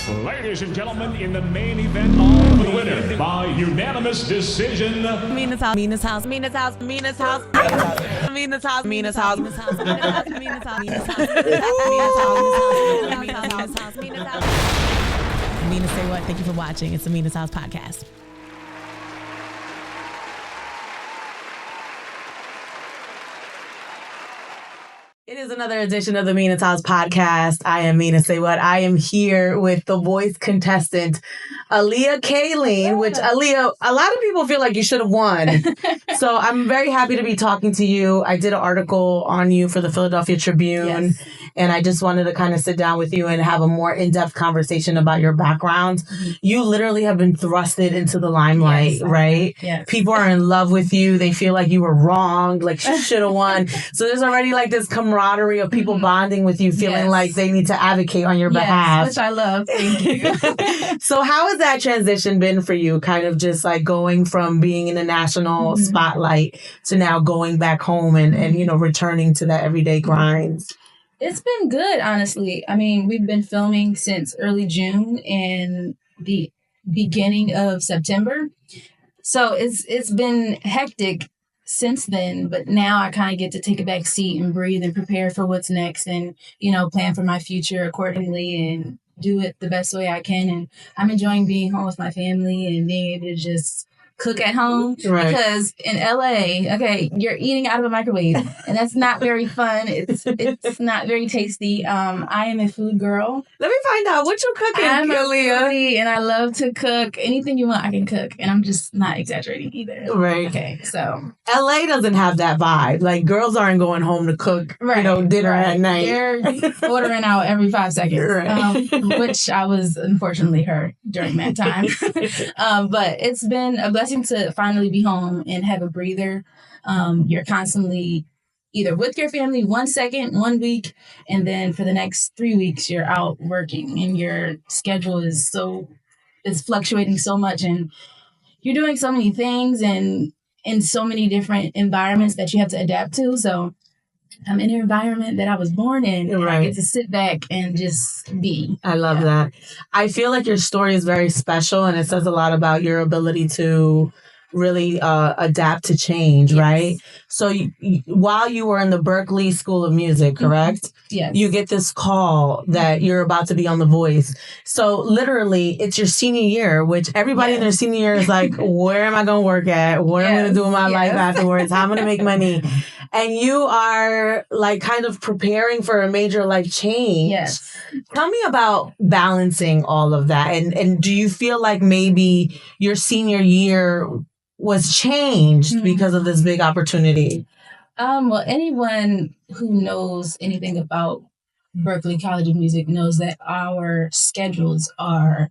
Ladies and gentlemen, in the main event of the winner by unanimous decision. Mina's house. Mina's house. Mina's house. Mina's house. Mina's house. Mina's house. Mina's house. Mina's house. Mina's house. Mina's house. Mina's house. Mina's house. Mina, say what? Thank you for watching. It's the Mina's House podcast. It is another edition of the Mina's House podcast. I am Mina Say What. I am here with the voice contestant, Aliyah Khaylyn, which, Aliyah, a lot of people feel like you should have won. So I'm very happy to be talking to you. I did an article on you for the Philadelphia Tribune, yes. And I just wanted to kind of sit down with you and have a more in-depth conversation about your background. Mm-hmm. You literally have been thrusted into the limelight, yes, right? Yes. People are in love with you. They feel like you were wrong, like you should have won. So there's already like this camaraderie of people bonding with you, feeling like they need to advocate on your behalf. Which I love. Thank you. So how has that transition been for you? Kind of just like going from being in the national spotlight to now going back home and you know, returning to that everyday grind? It's been good, honestly. I mean, we've been filming since early June and the beginning of September. So it's been hectic since then, but now I kind of get to take a back seat and breathe and prepare for what's next and, you know, plan for my future accordingly and do it the best way I can. And I'm enjoying being home with my family and being able to just cook at home, right? Because in LA, okay, you're eating out of a microwave and that's not very fun. It's not very tasty. I am a food girl. Let me find out what you're cooking. I'm a foodie and I love to cook. Anything you want, I can cook. And I'm just not exaggerating either. Right. Okay, so LA doesn't have that vibe. Like girls aren't going home to cook, you know, dinner at night. They're ordering out every 5 seconds, right. Which I was unfortunately her during that time. But it's been a blessing to finally be home and have a breather. You're constantly either with your family 1 second, 1 week, and then for the next 3 weeks, you're out working and your schedule is fluctuating so much and you're doing so many things and in so many different environments that you have to adapt to. So I'm in an environment that I was born in. And I get to sit back and just be. I love that. I feel like your story is very special and it says a lot about your ability to really adapt to change, right? So while you were in the Berklee School of Music, correct? Yes. You get this call that you're about to be on The Voice. So literally, it's your senior year, which everybody in their senior year is like, where am I going to work at? What am I going to do with my life afterwards? How am I going to make money? And you are like kind of preparing for a major life change. Yes. Tell me about balancing all of that. And do you feel like maybe your senior year was changed because of this big opportunity? Well, anyone who knows anything about Berklee College of Music knows that our schedules are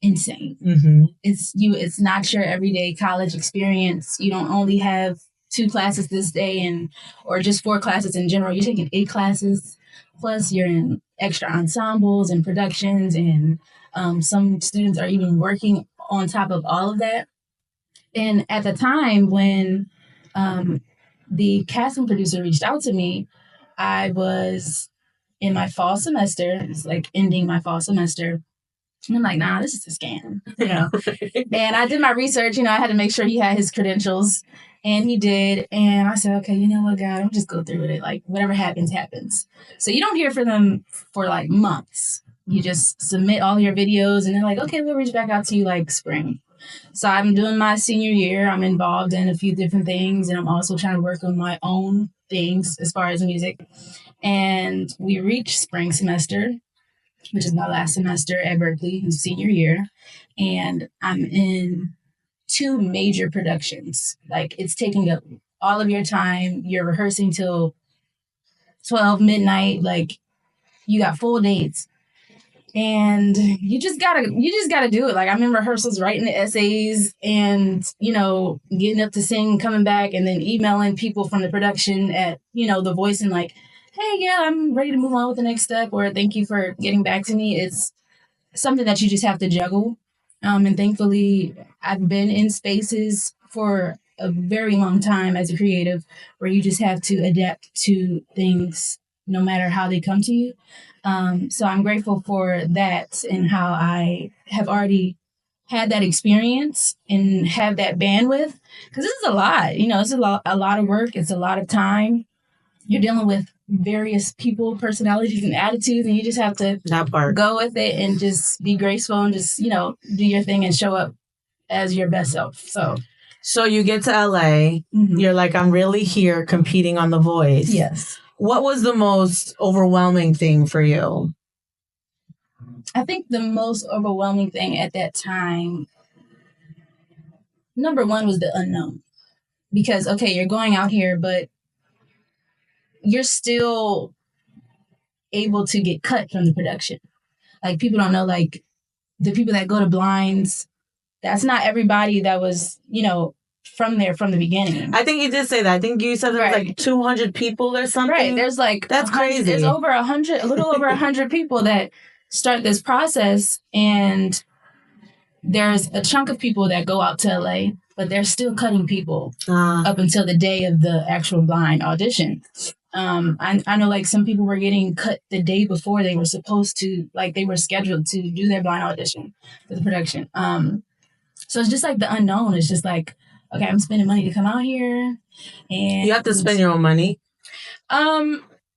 insane. Mm-hmm. It's not your everyday college experience. You don't only have 2 classes this day or just 4 classes in general. You're taking 8 classes, plus you're in extra ensembles and productions, and some students are even working on top of all of that. And at the time when the casting producer reached out to me, I was in my fall semester. It's like ending my fall semester. And I'm like, nah, this is a scam, you know. And I did my research. You know, I had to make sure he had his credentials. And he did. And I said, okay, you know what, God, I'll just go through with it. Like, whatever happens, happens. So you don't hear from them for like months. You just submit all your videos. And they're like, okay, we'll reach back out to you like spring. So I'm doing my senior year. I'm involved in a few different things. And I'm also trying to work on my own things as far as music. And we reach spring semester, which is my last semester at Berklee, in senior year. And I'm in 2 major productions. Like, it's taking up all of your time. You're rehearsing till 12 midnight. Like, you got full dates. And you just gotta do it. Like, I'm in rehearsals, writing the essays and, you know, getting up to sing, coming back, and then emailing people from the production at, you know, The Voice and like, hey, yeah, I'm ready to move on with the next step, or thank you for getting back to me. It's something that you just have to juggle. And thankfully, I've been in spaces for a very long time as a creative where you just have to adapt to things no matter how they come to you. So I'm grateful for that and how I have already had that experience and have that bandwidth, because this is a lot. It's a lot of work. It's a lot of time. You're dealing with various people, personalities, and attitudes, and you just have to go with it and just be graceful and just, do your thing and show up as your best self. So you get to LA, you're like, I'm really here competing on The Voice. Yes. What was the most overwhelming thing for you? I think the most overwhelming thing at that time, number one, was the unknown. Because, okay, you're going out here, but you're still able to get cut from the production. Like, people don't know, like, the people that go to blinds, that's not everybody that was, from there from the beginning. I think you did say that. I think you said there was like 200 people or something. Right. There's like... That's crazy. There's over 100, a little over 100 people that start this process, and there's a chunk of people that go out to LA, but they're still cutting people up until the day of the actual blind audition. I know, like, some people were getting cut the day before they were supposed to, like, they were scheduled to do their blind audition for the production. So it's just like the unknown. It's just like, okay, I'm spending money to come out here, and you have to spend your own money.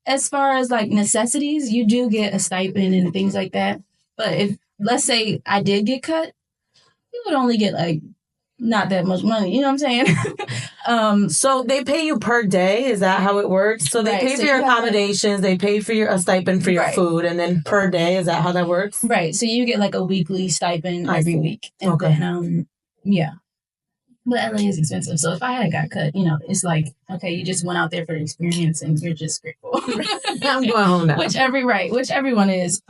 As far as like necessities, you do get a stipend and things like that. But if, let's say, I did get cut, you would only get like not that much money. You know what I'm saying? So they pay you per day. Is that how it works? So they pay for your accommodations. They pay for a stipend for your food, and then per day. Is that how that works? Right. So you get like a weekly stipend every week. And okay. Then, yeah. But LA is expensive. So if I had got cut, it's like, okay, you just went out there for the experience and you're just grateful. I'm going home now. Which everyone is.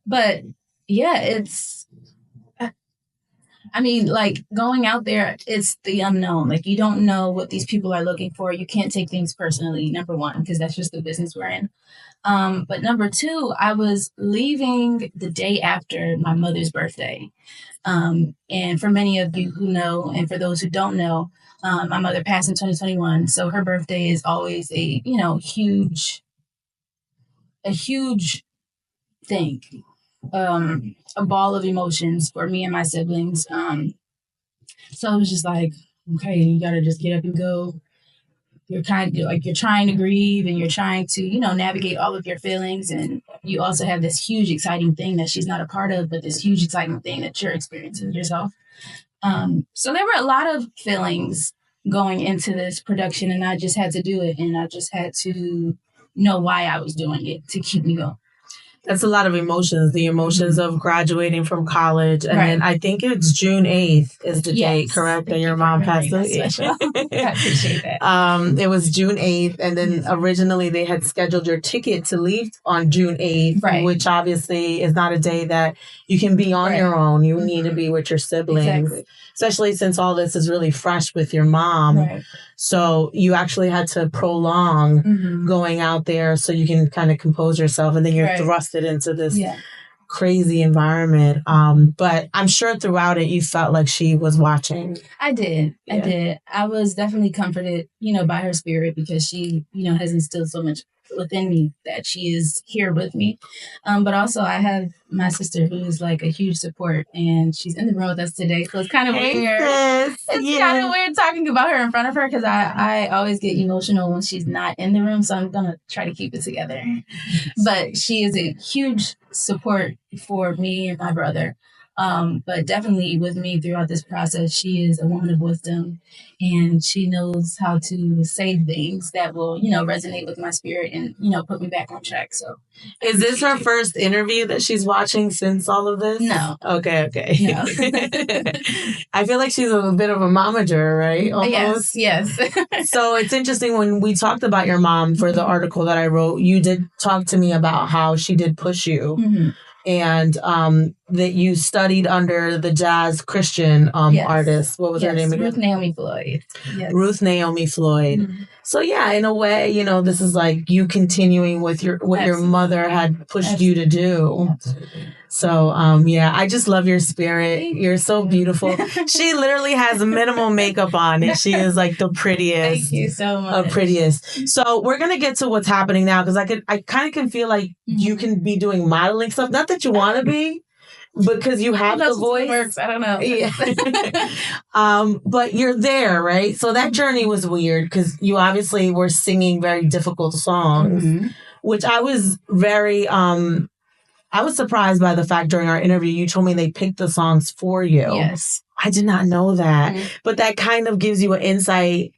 But yeah, it's, I mean, like, going out there, it's the unknown. Like, you don't know what these people are looking for. You can't take things personally, number one, because that's just the business we're in. But number two, I was leaving the day after my mother's birthday. And for many of you who know, and for those who don't know, my mother passed in 2021. So her birthday is always a huge thing. A ball of emotions for me and my siblings. So it was just like, okay, you gotta just get up and go. You're trying to grieve, and you're trying to, navigate all of your feelings. And you also have this huge, exciting thing that she's not a part of, but this huge, exciting thing that you're experiencing yourself. So there were a lot of feelings going into this production, and I just had to do it. And I just had to know why I was doing it to keep me going. That's a lot of emotions. The emotions of graduating from college. And then I think it's June 8th is the date, correct? That your mom passed away. I appreciate that. It was June 8th. And then originally they had scheduled your ticket to leave on June 8th, which obviously is not a day that you can be on your own. You need to be with your siblings, especially since all this is really fresh with your mom. Right. So you actually had to prolong going out there so you can kind of compose yourself, and then you're thrusted into this crazy environment. But I'm sure throughout it you felt like she was watching. I did. I was definitely comforted, by her spirit, because she, has instilled so much within me that she is here with me. But also I have my sister who is like a huge support, and she's in the room with us today. So it's kind of weird. It's kind of weird talking about her in front of her, because I always get emotional when she's not in the room. So I'm going to try to keep it together. But she is a huge support for me and my brother. But definitely with me throughout this process, she is a woman of wisdom, and she knows how to say things that will, resonate with my spirit and, put me back on track. So is this her first interview that she's watching since all of this? No. Okay. No. I feel like she's a bit of a momager, right? Almost. Yes. So it's interesting, when we talked about your mom for the article that I wrote, you did talk to me about how she did push you. And that you studied under the jazz Christian artist. What was her name again? Ruth Naomi Floyd. Yes. Ruth Naomi Floyd. Mm-hmm. So yeah, in a way, you know, this is like you continuing with what your mother had pushed you to do. Absolutely. So yeah, I just love your spirit. You're so beautiful. She literally has minimal makeup on and she is like the prettiest. Thank you so much. Prettiest. So we're gonna get to what's happening now because I kind of can feel like you can be doing modeling stuff. Not that you want to be. Because you have the voice. Works. I don't know. Yeah. But you're there, right? So that journey was weird because you obviously were singing very difficult songs, which I was very, I was surprised by the fact during our interview, you told me they picked the songs for you. Yes. I did not know that. But that kind of gives you an insight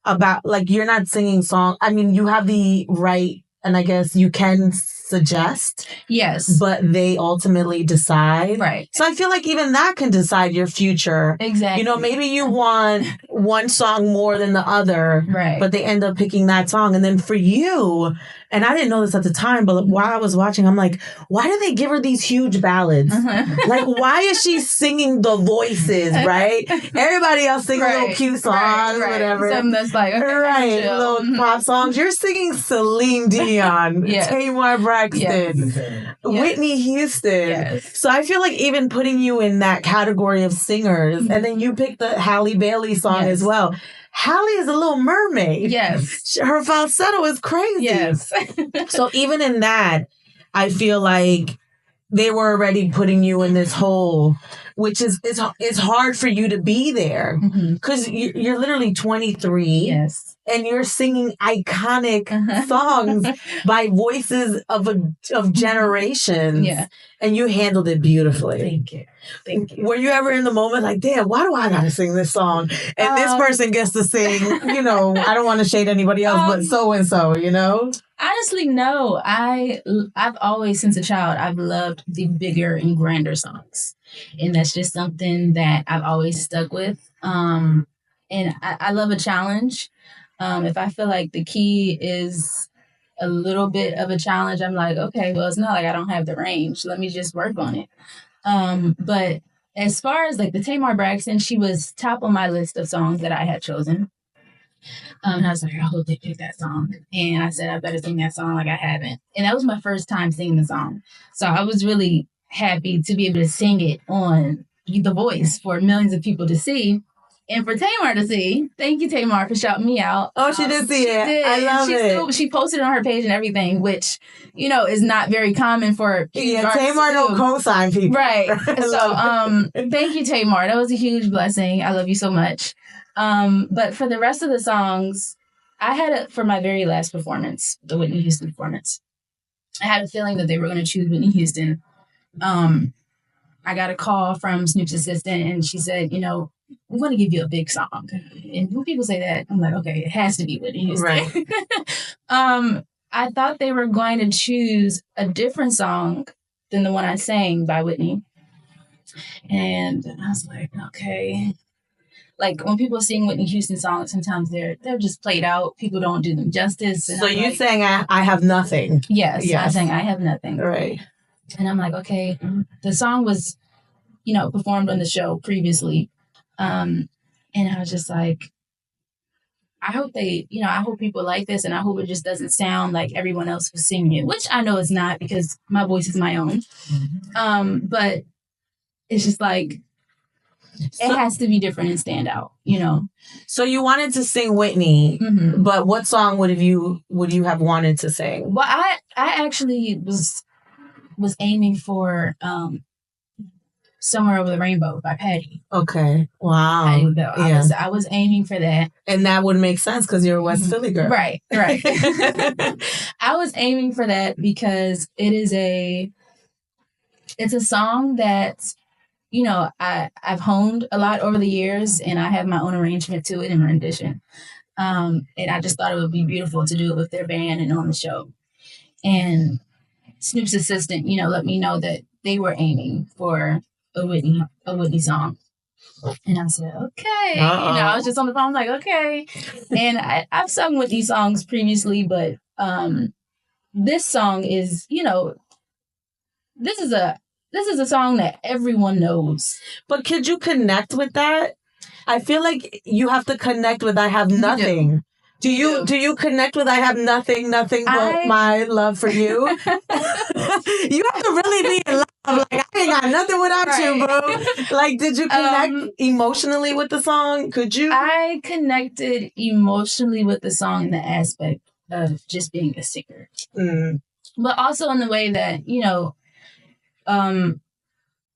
about, like, you're not singing songs. I mean, you have the right, and I guess you can suggest. Yes. But they ultimately decide. Right. So I feel like even that can decide your future. Exactly. You know, maybe you want one song more than the other. Right. But they end up picking that song. And then for you, and I didn't know this at the time, but while I was watching, I'm like, why do they give her these huge ballads? Like, why is she singing the voices, right? Everybody else sings little cute songs, whatever. Something that's like, okay, little pop songs. You're singing Celine Dion, Tamar Braxton, Whitney Houston. So I feel like even putting you in that category of singers, and then you pick the Halle Bailey song as well. Halle is a little mermaid. Yes. Her falsetto is crazy. Yes. So even in that, I feel like they were already putting you in this hole, which is it's hard for you to be there because you're literally 23. Yes. And you're singing iconic songs by voices of generations. Yeah. And you handled it beautifully. Thank you. Thank you. Were you ever in the moment like, damn, why do I got to sing this song? And this person gets to sing, you know, I don't want to shade anybody else, but so-and-so, you know? Honestly, no. I've always, since a child, I've loved the bigger and grander songs. And that's just something that I've always stuck with. And I love a challenge. If I feel like the key is a little bit of a challenge, I'm like, okay, well, it's not like I don't have the range. Let me just work on it. But as far as like the Tamar Braxton, she was top on my list of songs that I had chosen. And I was like, I hope they pick that song. And I said, I better sing that song like I haven't. And that was my first time singing the song. So I was really happy to be able to sing it on The Voice for millions of people to see. And for Tamar to see, thank you, Tamar, for shouting me out. Oh, she did see it. Did. I love it. She posted it on her page and everything, which, you know, is not very common for Tamar don't co-sign people. Right. So, thank you, Tamar. That was a huge blessing. I love you so much. But for the rest of the songs, I had for my very last performance, the Whitney Houston performance, I had a feeling that they were going to choose Whitney Houston. I got a call from Snoop's assistant, and she said, you know, we want to give you a big song. And when people say that, I'm like, okay, it has to be Whitney Houston. Right. I thought they were going to choose a different song than the one I sang by Whitney. And I was like, okay. Like when people sing Whitney Houston songs, sometimes they're just played out. People don't do them justice. And so I'm you like, sang I Have Nothing. Yes, I sang I Have Nothing. Right. And I'm like, okay, the song was, you know, performed on the show previously. And I was just like, I hope people like this, and I hope it just doesn't sound like everyone else was singing it, which I know it's not because my voice is my own. But it's just like, it has to be different and stand out, you know? So you wanted to sing Whitney, but what song would you have wanted to sing? Well, I actually was aiming for, Somewhere Over the Rainbow by Patty. Okay. Wow. Patty LaBelle. I was aiming for that. And that would make sense because you're a West Philly girl. Right. I was aiming for that because it's a song that, you know, I've honed a lot over the years, and I have my own arrangement to it and rendition. And I just thought it would be beautiful to do it with their band and on the show. And Snoop's assistant, you know, let me know that they were aiming for a Whitney song. And I said, okay. You know, I was just on the phone like, okay. And I've sung Whitney songs previously, but this song is, you know, this is a this is a song that everyone knows. But could you connect with that? I feel like you have to connect with I Have Nothing. Do you connect with I Have nothing but my love for you? You have to really be in love. Like, I ain't got nothing without you, bro. Like, did you connect emotionally with the song? Could you? I connected emotionally with the song in the aspect of just being a singer. But also in the way that,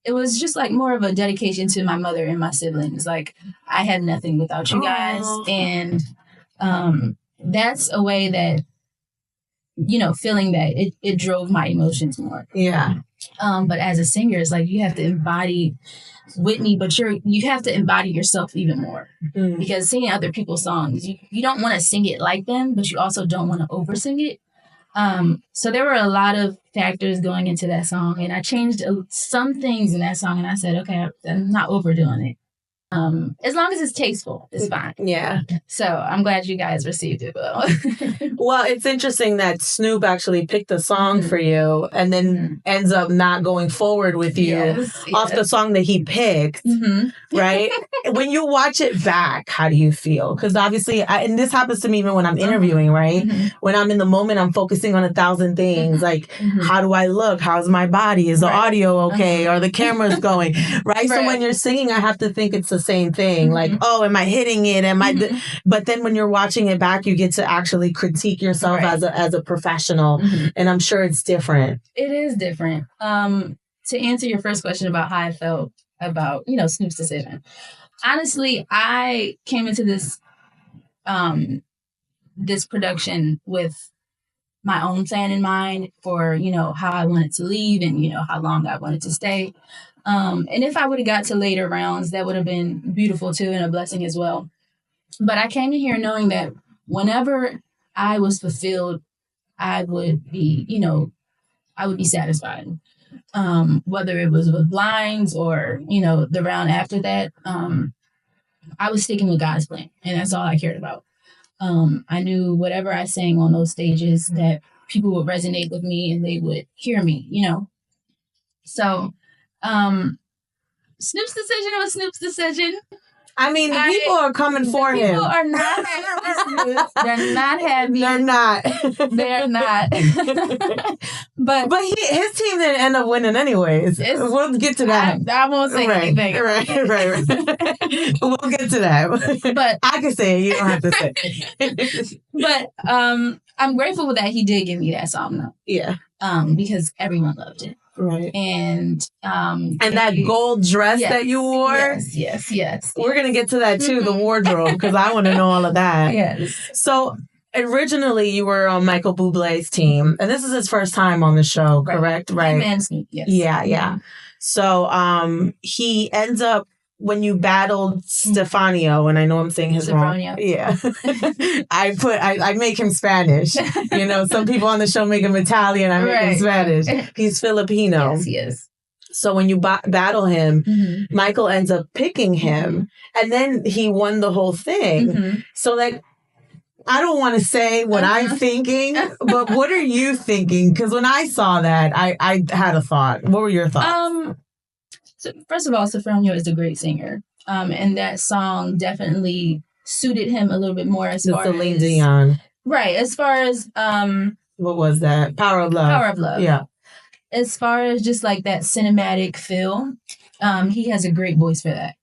it was just like more of a dedication to my mother and my siblings. Like, I had nothing without you guys. And that's a way that, feeling that it drove my emotions more. Yeah. But as a singer, it's like you have to embody Whitney, but you have to embody yourself even more. Because singing other people's songs, you don't want to sing it like them, but you also don't want to oversing it. So there were a lot of factors going into that song, and I changed some things in that song, and I said, okay, I'm not overdoing it. As long as it's tasteful, it's fine. Yeah. So I'm glad you guys received it well. Well, it's interesting that Snoop actually picked a song for you and then ends up not going forward with you off the song that he picked, right? When you watch it back, how do you feel? Because obviously, and this happens to me even when I'm interviewing, right? When I'm in the moment, I'm focusing on 1,000 things. Like, how do I look? How's my body? Is the audio okay? Are the cameras going? Right? So when you're singing, I have to think it's the same thing. Like, oh, am I hitting it? Am I? But then when you're watching it back, you get to actually critique yourself as a professional, and I'm sure it's different. It is different. To answer your first question about how I felt about Snoop's decision, honestly, I came into this this production with my own plan in mind for how I wanted to leave and how long I wanted to stay. And if I would have got to later rounds, that would have been beautiful too and a blessing as well. But I came in here knowing that whenever I was fulfilled, I would be satisfied. Whether it was with blinds or, the round after that, I was sticking with God's plan. And that's all I cared about. I knew whatever I sang on those stages that people would resonate with me and they would hear me, So, Snoop's decision was Snoop's decision. I mean, the people are coming for him. People are not happy. They're not happy. They're not. They're not. but his team didn't end up winning anyways. We'll get to that. I won't say anything. Right. We'll get to that. But I can say it. You don't have to say it. But I'm grateful that he did give me that song, though. Yeah. Because everyone loved it. Right. And that gold dress that you wore. Yes. We're going to get to that too, the wardrobe, because I want to know all of that. Yes. So originally you were on Michael Bublé's team, and this is his first time on the show, correct? Right. Yes. Yeah. So he ends up, when you battled Stefanio, and I know I'm saying his wrong. Yeah. I make him Spanish. Some people on the show make him Italian. I make him Spanish. He's Filipino. Yes, he is. So when you battle him, Michael ends up picking him, and then he won the whole thing. So I don't want to say what I'm thinking, but what are you thinking? Because when I saw that, I had a thought. What were your thoughts? So first of all, Sofronio is a great singer. And that song definitely suited him a little bit more as far as Celine Dion. Right. As far as what was that? Power of Love. Power of Love. Yeah. As far as just like that cinematic feel, he has a great voice for that.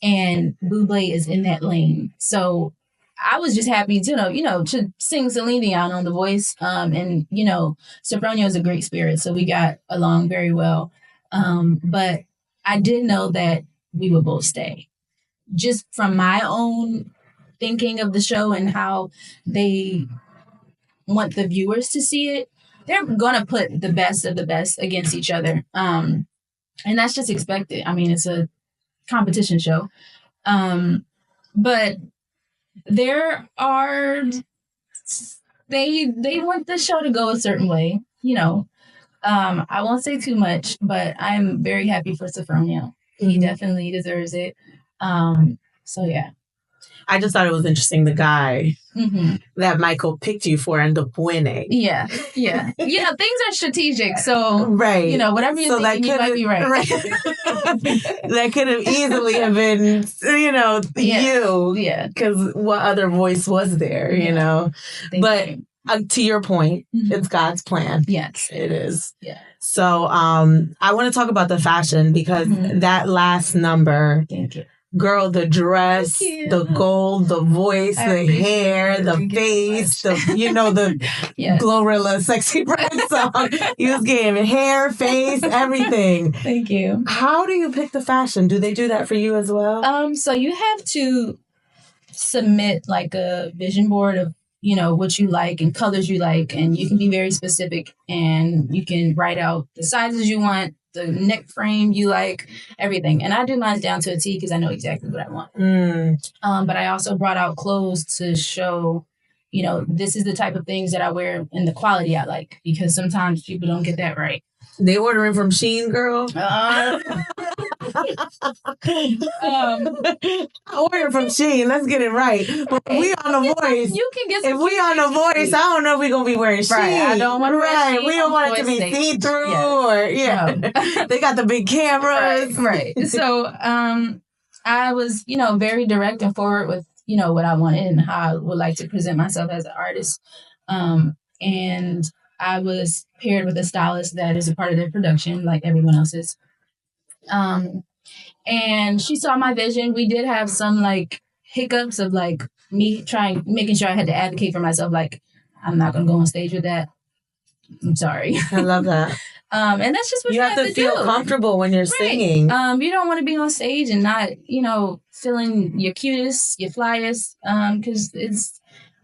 And Bublé is in that lane. So I was just happy to sing Celine Dion on The Voice. And Sofronio is a great spirit, so we got along very well. But I did know that we would both stay. Just from my own thinking of the show and how they want the viewers to see it, they're going to put the best of the best against each other. And that's just expected. I mean, it's a competition show. But there are... They want the show to go a certain way, I won't say too much, but I'm very happy for Sofronio. He definitely deserves it. So yeah. I just thought it was interesting. The guy that Michael picked you for ended up winning. Yeah. Things are strategic. So, right. Whatever you're thinking, you might be right. That could have easily have been, you. Yeah. Because what other voice was there, But to your point, it's God's plan. Yes. It is. Yeah. So I want to talk about the fashion because that last number... Thank you. Girl, the dress, the gold, the voice, the hair, the face, the Glorilla Sexy Red song. You was getting hair, face, everything. Thank you. How do you pick the fashion? Do they do that for you as well? So you have to submit like a vision board of, what you like and colors you like, and you can be very specific and you can write out the sizes you want, the neck frame you like, everything. And I do mine down to a T because I know exactly what I want. But I also brought out clothes to show, this is the type of things that I wear and the quality I like, because sometimes people don't get that right. They ordering from Shein, girl? Order from Shein. Let's get it right. But we on The Voice. You can get some. If we on The Voice, I don't know if we're going to be wearing Shein. Right. I don't want to wear Shein. We don't want it to be see-through or, they got the big cameras. Right. So, I was, very direct and forward with, what I wanted and how I would like to present myself as an artist. And I was paired with a stylist that is a part of their production, like everyone else's. And she saw my vision. We did have some hiccups of me making sure I had to advocate for myself. I'm not going to go on stage with that. I'm sorry. I love that. And that's just what you have to feel comfortable when you're singing. You don't want to be on stage and not, feeling your cutest, your flyest, because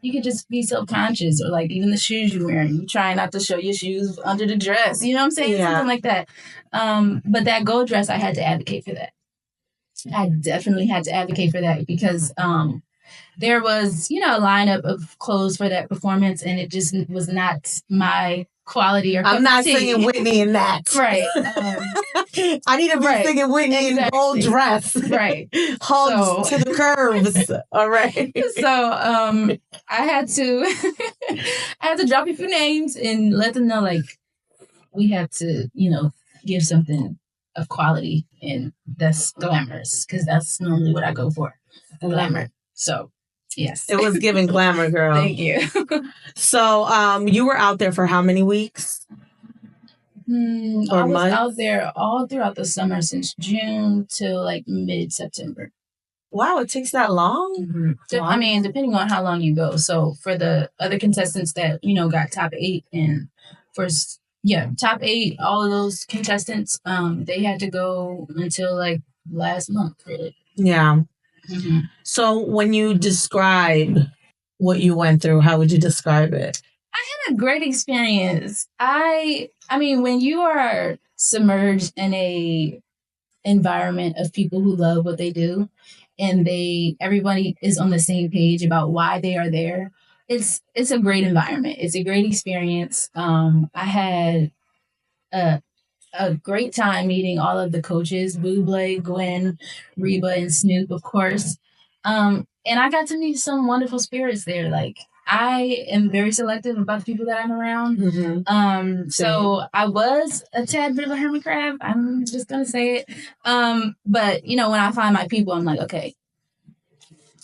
you could just be self-conscious, or even the shoes you're wearing. You try not to show your shoes under the dress. You know what I'm saying? Yeah. Something like that. But that gold dress, I had to advocate for that. I definitely had to advocate for that because there was, a lineup of clothes for that performance, and it just was not my quality or I'm not singing Whitney in that. Right. I need to be singing Whitney in gold dress. Right. Hugs to the curves. All right. So I had to drop a few names and let them know we have to, give something of quality, and that's glamorous, because that's normally what I go for. Glamour. So yes. It was giving glamour, girl. Thank you. So you were out there for how many weeks? I was out there all throughout the summer, since June till mid-September. Wow, it takes that long? Mm-hmm. Wow. I mean, depending on how long you go. So for the other contestants that, got top 8 and top 8, all of those contestants, they had to go until last month, really. Yeah. Mm-hmm. So when you describe what you went through, how would you describe it? I had a great experience. I mean, when you are submerged in a environment of people who love what they do, and everybody is on the same page about why they are there, it's a great environment. It's a great experience. I had a great time meeting all of the coaches, Buble, Gwen, Reba, and Snoop, of course. And I got to meet some wonderful spirits there. I am very selective about the people that I'm around. Mm-hmm. So I was a tad bit of a hermit crab. I'm just going to say it. But, when I find my people, I'm like, okay,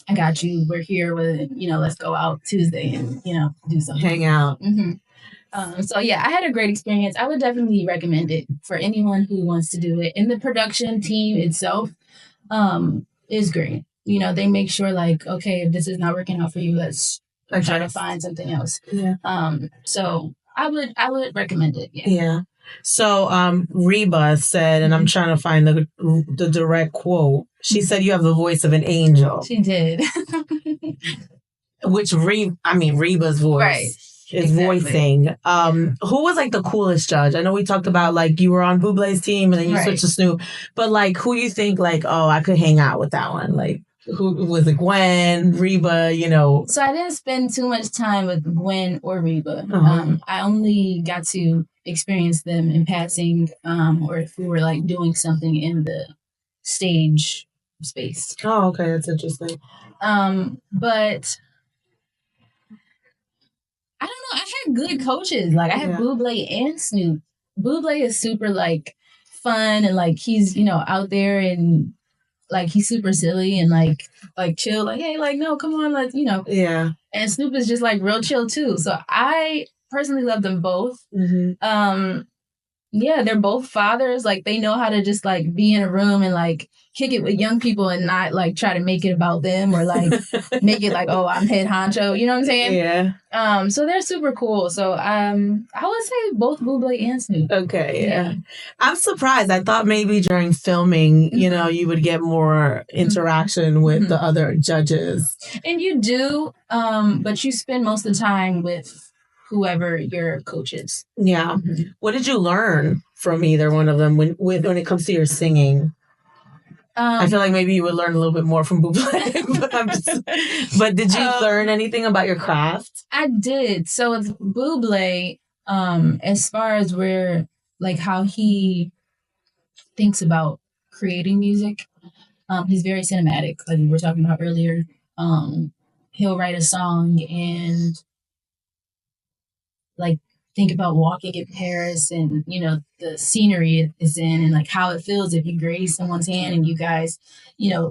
I got you. We're here with, let's go out Tuesday and, do something. Hang out. Mm-hmm. So yeah, I had a great experience. I would definitely recommend it for anyone who wants to do it. And the production team itself is great. They make sure okay, if this is not working out for you, let's try to find something else. Yeah. So I would recommend it. Yeah. Yeah. So Reba said, and I'm trying to find the direct quote. She said, "You have the voice of an angel." She did. Which Reba's voice. Right. Is voicing. Who was the coolest judge? I know we talked about you were on Bublé's team and then you switched to Snoop, but who you think I could hang out with that one? Who was it? Gwen, Reba, So I didn't spend too much time with Gwen or Reba. Uh-huh. I only got to experience them in passing, or if we were doing something in the stage space. Oh, okay, that's interesting. But I don't know. I had good coaches. Like I had Bublé and Snoop. Bublé is super like fun and like he's out there and like he's super silly and like chill. Like hey, like no, come on, let's Yeah. And Snoop is just like real chill too. So I personally love them both. Mm-hmm. Yeah, they're both fathers. Like they know how to just like be in a room and like kick it with young people and not like try to make it about them or like make it like, oh, I'm head honcho. You know what I'm saying? Yeah. So they're super cool. So I would say both Bublé and Snoop. Okay. Yeah. I'm surprised. I thought maybe during filming, you would get more interaction with the other judges. And you do, but you spend most of the time with whoever your coach is. Yeah. What did you learn from either one of them when it comes to your singing? I feel like maybe you would learn a little bit more from Bublé, but did you learn anything about your craft? I did. So with Bublé, as far as where like how he thinks about creating music, he's very cinematic, like we were talking about earlier. He'll write a song and like think about walking in Paris and the scenery it is in and like how it feels if you graze someone's hand and you guys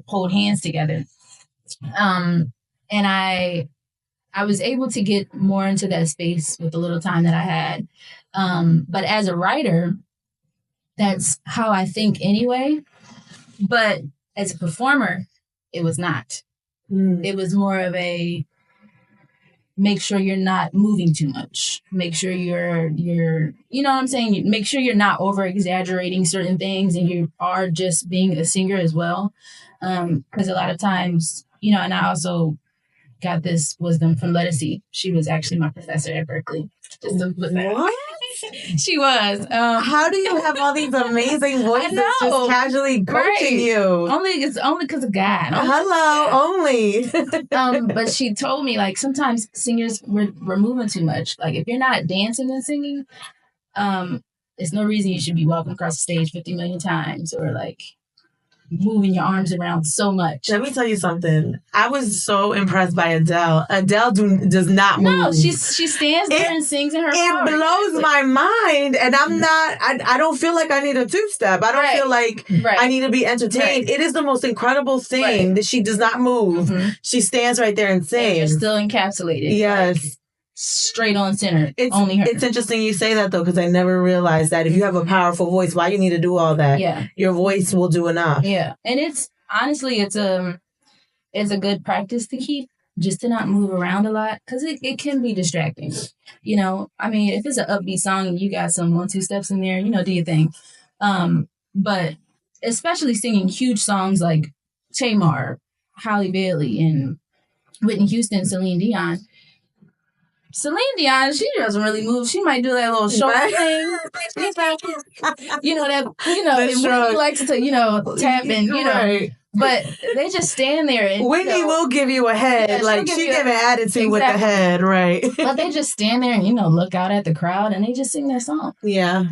hold hands together. And I was able to get more into that space with the little time that I had. But as a writer, that's how I think anyway. But as a performer, it was not. It was more of a make sure you're not moving too much. Make sure you're you know what I'm saying? Make sure you're not over exaggerating certain things and you are just being a singer as well. Because a lot of times, and I also got this wisdom from Lettucey. She was actually my professor at Berkeley. What? She was. How do you have all these amazing voices just casually coaching you? It's only because of God. Only. But she told me like sometimes singers we're moving too much. Like if you're not dancing and singing, there's no reason you should be walking across the stage 50 million times or like moving your arms around so much. Let me tell you something. I was so impressed by Adele. Adele does not move. No, she stands there and sings in her power. It blows my mind, and I'm not. I don't feel like I need a two-step. I don't feel like I need to be entertained. It is the most incredible thing that she does not move. She stands right there and sings. And you're still encapsulated. Yes. Like, straight on center. Only her. It's interesting you say that though, because I never realized that if you have a powerful voice, why you need to do all that? Yeah, your voice will do enough. Yeah, and it's honestly it's a good practice to keep, just to not move around a lot because it can be distracting. I mean, if it's an upbeat song and you got some 1-2 steps in there, do your thing. But especially singing huge songs like Tamar, Halle Bailey, and Whitney Houston, Celine Dion. Celine Dion, she doesn't really move. She might do that little short thing. Whitney likes to, tap and, but they just stand there. And, Whitney will give you a head. She give an attitude with the head, right? But they just stand there and, look out at the crowd and they just sing their song. Yeah.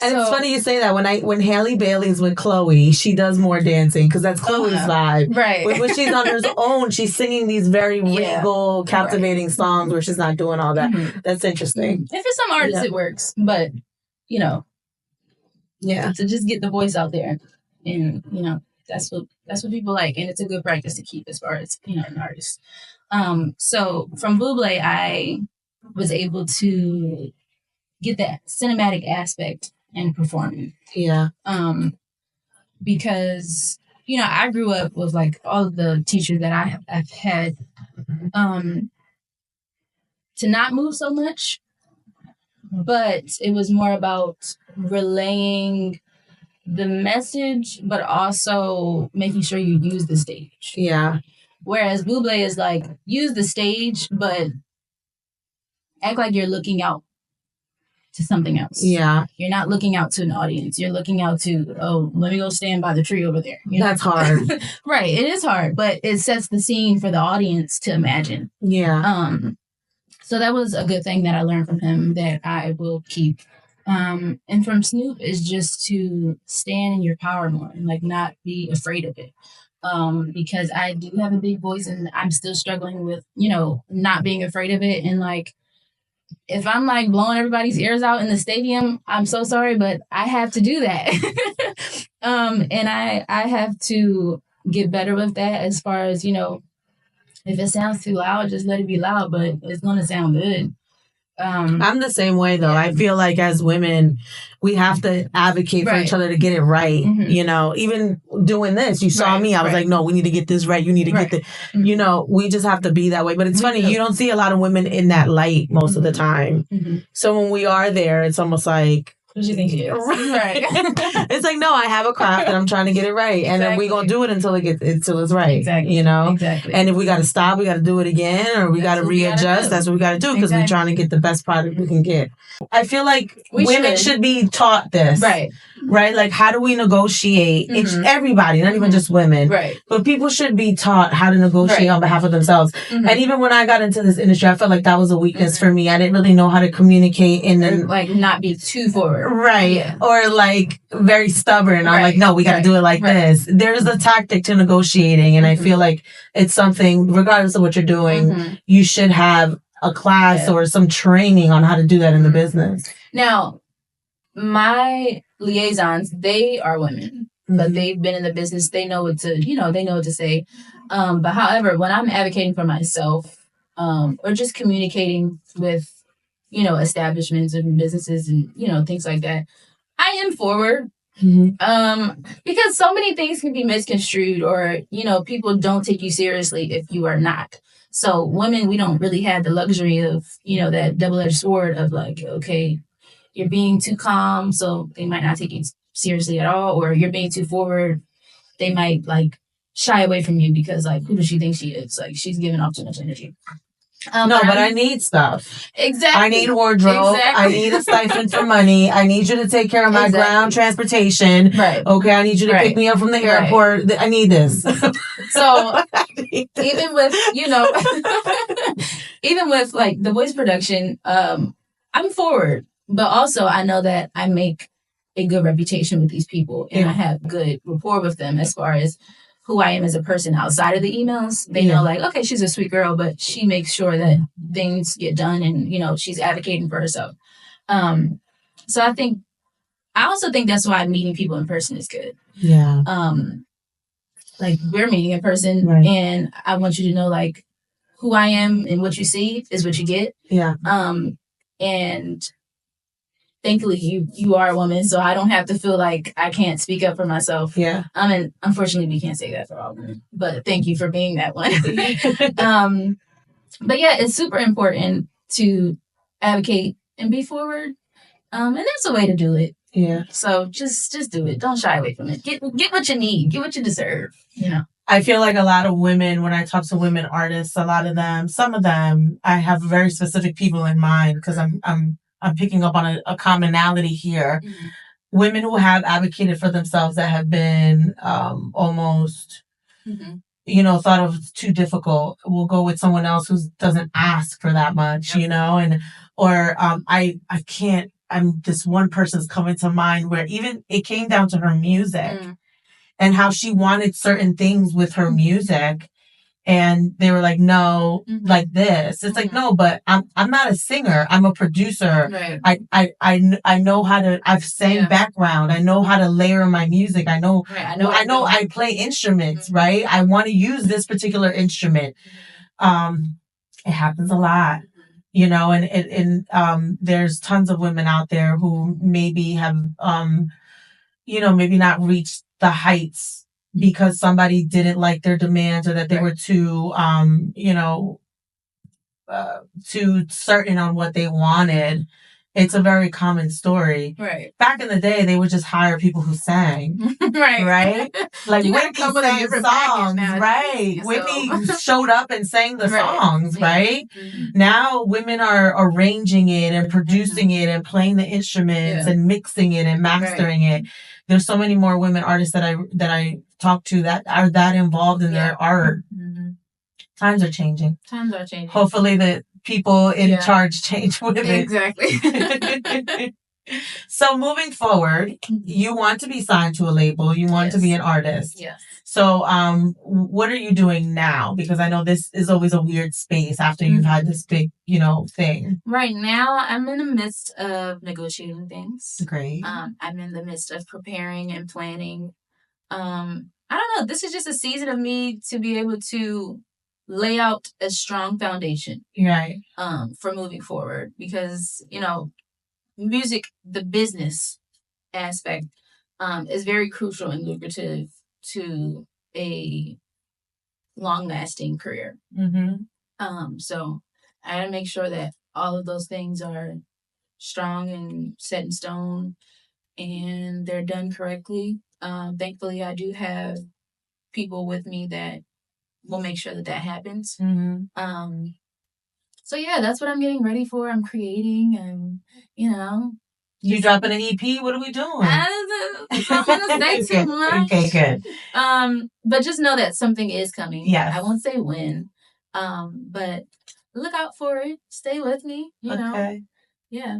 And it's funny you say that. When Halle Bailey's with Chloe, she does more dancing because that's Chloe's vibe. Right. But when she's on her own, she's singing these very regal, captivating songs where she's not doing all that. That's interesting. And for some artists, it works. But, to just get the voice out there. And, that's what people like. And it's a good practice to keep as far as, an artist. So from Bublé, I was able to get that cinematic aspect and performing. Yeah. Because, I grew up with like all of the teachers that I've had to not move so much, but it was more about relaying the message, but also making sure you use the stage. Yeah. Whereas Bublé is like, use the stage, but act like you're looking out to something else. Yeah. You're not looking out to an audience. You're looking out to, let me go stand by the tree over there. That's hard. Right. It is hard, but it sets the scene for the audience to imagine. Yeah. So that was a good thing that I learned from him that I will keep And from Snoop is just to stand in your power more and like not be afraid of it. Because I do have a big voice and I'm still struggling with, not being afraid of it. And like, if I'm like blowing everybody's ears out in the stadium, I'm so sorry, but I have to do that. And I have to get better with that as far as, if it sounds too loud, just let it be loud, but it's going to sound good. I'm the same way, though. Yeah. I feel like as women, we have to advocate for each other to get it right. Mm-hmm. Even doing this, you saw me. I was like, no, we need to get this right. You need to get this. Mm-hmm. We just have to be that way. But it's funny. You don't see a lot of women in that light most of the time. Mm-hmm. So when we are there, it's almost like, what do you think it is? Right. It's like, no, I have a craft and I'm trying to get it right. And then we're going to do it until it's right. Exactly. Exactly. And if we got to stop, we got to do it again, or we got to readjust. That's what we got to do because we're trying to get the best product we can get. I feel like women should be taught this. Right. Like, how do we negotiate? Mm-hmm. It's everybody, not even just women. Right. But people should be taught how to negotiate on behalf of themselves. Mm-hmm. And even when I got into this industry, I felt like that was a weakness for me. I didn't really know how to communicate and like not be too forward. Right. Yeah. Or like very stubborn. I'm like, no, we got to do it like this. There's a tactic to negotiating. And I feel like it's something, regardless of what you're doing, you should have a class or some training on how to do that in the business. Now, my liaisons, they are women, but they've been in the business. They know what to, they know what to say. But however, when I'm advocating for myself, or just communicating with, establishments and businesses and, things like that, I am forward. Mm-hmm. Because so many things can be misconstrued or, people don't take you seriously if you are not. So women, we don't really have the luxury of, that double-edged sword of like, okay, you're being too calm, so they might not take you seriously at all, or you're being too forward, they might like shy away from you because like, who does she think she is? Like, she's giving off too much energy. But I need stuff. Exactly. I need wardrobe. Exactly. I need a stipend for money. I need you to take care of my ground transportation. Right. Okay. I need you to pick me up from the airport. I need this. So even with, even with like the voice production, I'm forward, but also I know that I make a good reputation with these people and I have good rapport with them as far as who I am as a person outside of the emails. They know like, okay, she's a sweet girl, but she makes sure that things get done and, she's advocating for herself. So I also think that's why meeting people in person is good. Yeah. Like we're meeting in person and I want you to know like who I am and what you see is what you get. Yeah. And thankfully you are a woman, so I don't have to feel like I can't speak up for myself. Yeah. And unfortunately we can't say that for all women, but thank you for being that one. But yeah, it's super important to advocate and be forward. And that's a way to do it. Yeah. So just do it. Don't shy away from it. Get what you need. Get what you deserve. I feel like a lot of women, when I talk to women artists, some of them, I have very specific people in mind because I'm picking up on a commonality here. Mm-hmm. Women who have advocated for themselves that have been almost, thought of too difficult will go with someone else who doesn't ask for that much, this one person's coming to mind where even it came down to her music and how she wanted certain things with her music. And they were like, no, like this. It's like, no, but I'm not a singer. I'm a producer. Right. I know how to, I've sang background. I know how to layer my music. I know I play instruments, right? I want to use this particular instrument. It happens a lot, and there's tons of women out there who maybe have, maybe not reached the heights because somebody didn't like their demands or that they were too, too certain on what they wanted. It's a very common story. Right. Back in the day, they would just hire people who sang. Right. Like Whitney sang songs. Right. So. Whitney showed up and sang the songs. Right. Mm-hmm. Now women are arranging it and producing it and playing the instruments and mixing it and mastering it. There's so many more women artists that I talk to that are that involved in their art. Mm-hmm. Times are changing. Hopefully the people in charge change with it. Exactly. So moving forward, you want to be signed to a label. You want to be an artist. Yes. So what are you doing now? Because I know this is always a weird space after you've had this big, thing. Right now, I'm in the midst of negotiating things. Great. I'm in the midst of preparing and planning. I don't know. This is just a season of me to be able to lay out a strong foundation. Right. For moving forward, because music, the business aspect, is very crucial and lucrative to a long-lasting career. So I gotta make sure that all of those things are strong and set in stone, and they're done correctly. Thankfully, I do have people with me that will make sure that happens. So yeah, that's what I'm getting ready for. I'm creating, and You dropping an EP? What are we doing? I don't want to say too much. Okay, good. But just know that something is coming. Yes. I won't say when. But look out for it. Stay with me. You know. Yeah.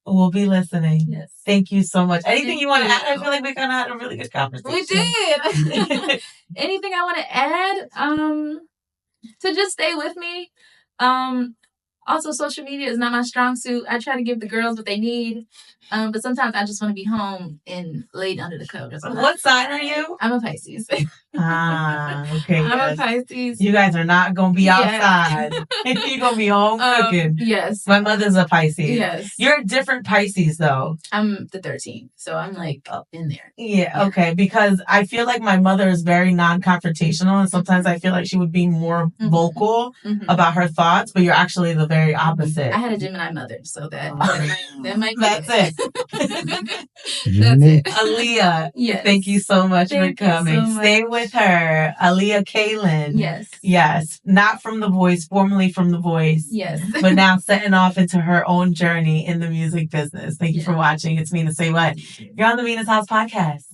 We'll be listening. Yes. Thank you so much. Anything you want to add? I feel like we kind of had a really good conversation. We did. Anything I want to add? To just stay with me. Also, social media is not my strong suit. I try to give the girls what they need. But sometimes I just want to be home and laid under the covers. What sign are you? I'm a Pisces. Okay. I'm a Pisces. You guys are not going to be outside. You're going to be home cooking. Yes. My mother's a Pisces. Yes. You're a different Pisces, though. I'm the 13th, so I'm like up in there. Yeah, okay. Because I feel like my mother is very non-confrontational, and sometimes I feel like she would be more vocal about her thoughts, but you're actually the very opposite. I had a Gemini mother, so that might be That's it. That's it. Aliyah, yes. Thank you so much for coming. So Stay with her. Aliyah Khaylyn. Yes. Yes. Not from The Voice, formerly from The Voice. Yes. But now setting off into her own journey in the music business. Thank you for watching. It's Mina Say What. You're on the Mina's House podcast.